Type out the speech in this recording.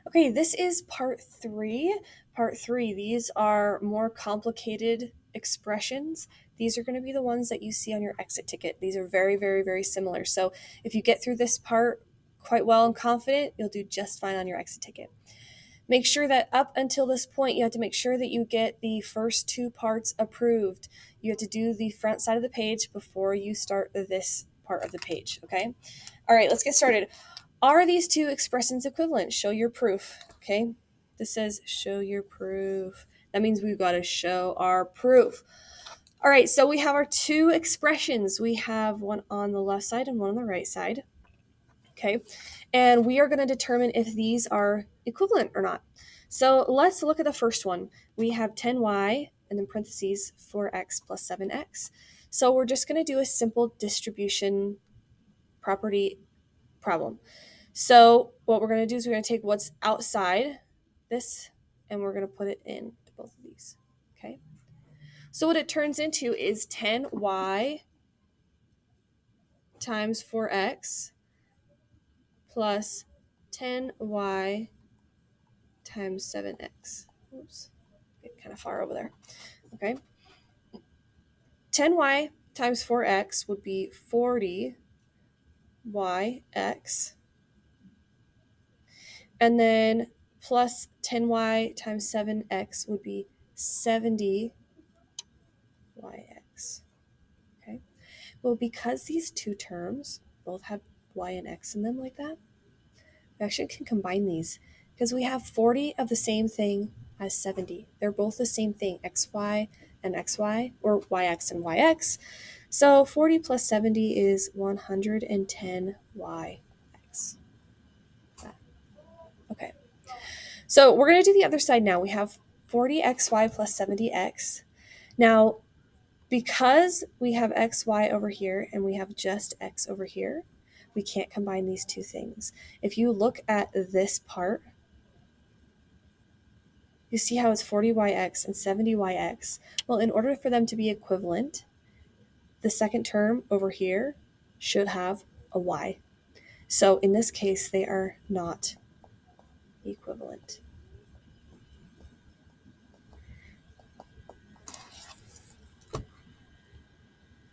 Okay, this is part three. Part three, these are more complicated expressions. These are going to be the ones that you see on your exit ticket. These are very, very, very similar. So if you get through this part quite well and confident, you'll do just fine on your exit ticket. Make sure that up until this point, you have to make sure that you get the first two parts approved. You have to do the front side of the page before you start this part of the page, okay? All right, let's get started. Are these two expressions equivalent? Show your proof, okay? This says show your proof. That means we've got to show our proof. All right, so we have our two expressions. We have one on the left side and one on the right side, okay? And we are going to determine if these are equivalent or not. So let's look at the first one. We have 10y and then parentheses 4x plus 7x. So we're just going to do a simple distribution property problem. So what we're going to do is we're going to take what's outside this and we're going to put it in both of these. Okay. So what it turns into is 10y times 4x plus 10y times 7x. Oops. Get kind of far over there. Okay. 10y times 4x would be 40yx. And then plus 10y times 7x would be 70yx. Okay. Well, because these two terms both have y and x in them like that, we actually can combine these because we have 40 of the same thing as 70. They're both the same thing, xy and xy, or yx and yx. So 40 plus 70 is 110yx. Okay. So we're going to do the other side now. We have 40xy plus 70x. Now, because we have xy over here and we have just x over here, we can't combine these two things. If you look at this part, you see how it's 40yx and 70yx. Well, in order for them to be equivalent, the second term over here should have a y. So in this case, they are not equivalent.